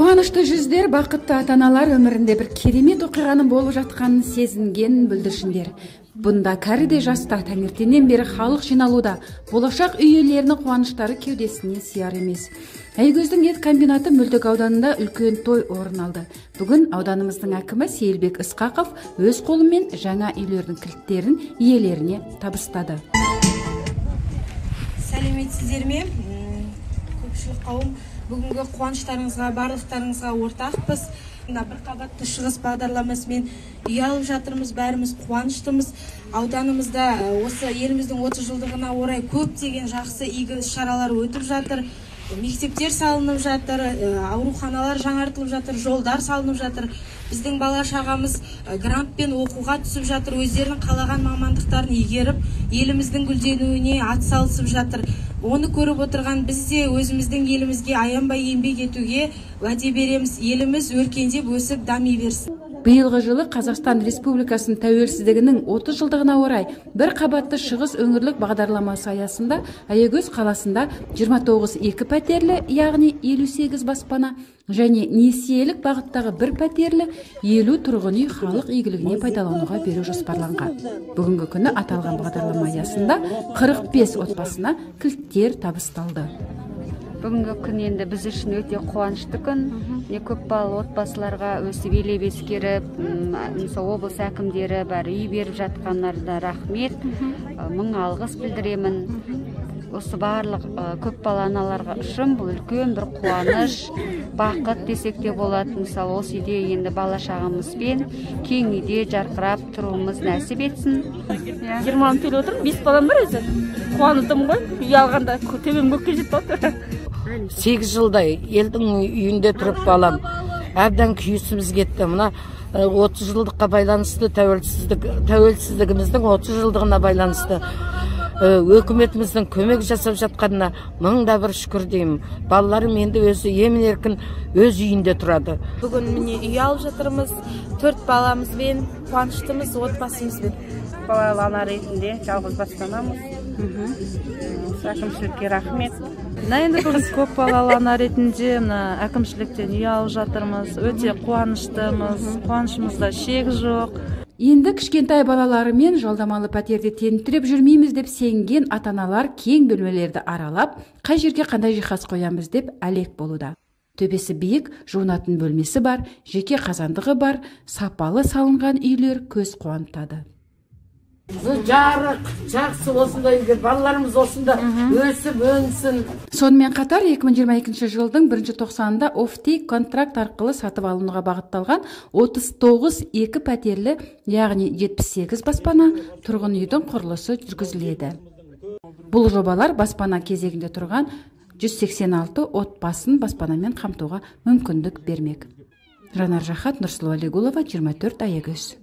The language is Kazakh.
Қуанышты жүздер, бақытты ата-аналар өмірінде бір керемет оқиғаның болып жатқанын сезінген бүлдіршіндер. Бұнда кәрі де жаста таңертеңнен бері халық жиналуда, болашақ үй иелерінің қуаныштары кеудесіне сияр емес. Әйгөздің ет комбинаты Мөлтек ауданында үлкен той орын алды. Бүгін ауданымыздың әкімі Сейілбек Ысқақов өз қолымен жаңа үйлердің кілттерін иелеріне табыстады. Сәлеметсіздер ме? Көпшілік қауым, бүгінгі қуаныштарыңызға, барлықтарыңызға ортақпыз. Бір қабатты шығыс бағдарламасымен үй алып жатырмыз, бәріміз қуаныштымыз. Ауданымызда осы еліміздің 30 жылдығына орай көптеген жақсы игі іс-шаралар өтіп жатыр. Мектептер салынып жатыр, ауруханалар жаңартылып жатыр, жолдар салынып жатыр. Біздің бала шағамыз грантпен оқуға түсіп жатыр, өздерінің қалаған мамандықтарын игеріп, еліміздің гүлденуіне атсалысып жатыр. Оны көріп отырған біз де өзіміздің елімізге аянбай еңбек етуге уәде береміз. Еліміз өркендеп өсіп дами берсін. Биылғы жылы Қазақстан Республикасының тәуелсіздігінің 30 жылдығына орай бір қабатты шығыс өңірлік бағдарламасы аясында Аягөз қаласында 29 екі пәтерлі, яғни 58 баспана және несиелік бағыттағы бір пәтерлі 50 тұрғын үй халық игілігіне пайдалануға беру жоспарланған. Бүгінгі күні аталған бағдарлама аясында 45 отбасына кілттер табысталды. Бүгінгі күн енді біз үшін өте қуанышты күн. Көпбалалы отбасыларға өсіп елеп ескеріп, облыс әкімдері бәрі үй беріп жатқандарына рахмет, мың алғыс білдіремін. Осы барлық көпбалалы аналарға үшін бұл үлкен бір қуаныш, бақыт десек те болады. Мысалы, осы үйде енді бала шағамызбен кең үйде жарқырап тұруымыз нәсіп етсін. 20 мың төлеп отырмын, 5 балам бар өзі. Қуандым ғой, үй алғанда төбем көкке жетіп отыр. 8 жылдай елдің үйінде тұрып балам. Әбден күйісіміз кетті. Мына 30 жылдыққа байланысты, тәуелсіздігіміздің 30 жылдығына байланысты өкіметіміздің көмек жасап жатқанына мыңда бір шүкір деймін. Балаларым енді өзі емін-еркін өз үйінде тұрады. Бүгін міне үй алып жатырмыз, 4 баламызбен, қуаныштымыз, отбасымызбен. Балалы ана ретінде жалғыз баспанамыз. Әкімшілікке рахмет. Енді біз көп балалы ана ретінде әкімшіліктен үй алып жатырмыз. Өте қуаныштымыз, қуанышымызда шек жоқ. Енді кішкентай балаларымен жалдамалы пәтерде тентіреп жүрмейміз деп сенген ата-аналар кең бөлмелерді аралап, қай жерге қандай жиһаз қоямыз деп әлек болуда. Төбесі биік, жуынатын бөлмесі бар, жеке қазандығы бар, сапалы салынған үйлер көз қуантады. Жарық, жақсы осындай үйге, балаларымыз осында өсіп, өнсін. Сонымен қатар 2022 жылдың 1-тоқсанында офтейк контракт арқылы сатып алынуға бағытталған 39 екі пәтерлі, яғни 78 баспана тұрғын үйдің құрылысы жүргізіледі. Бұл жобалар баспана кезегінде тұрған 186 отбасын баспанамен қамтуға мүмкіндік бермек. Жанар Жахат, Нұрсұлу Алигулова, 24 Аягөз.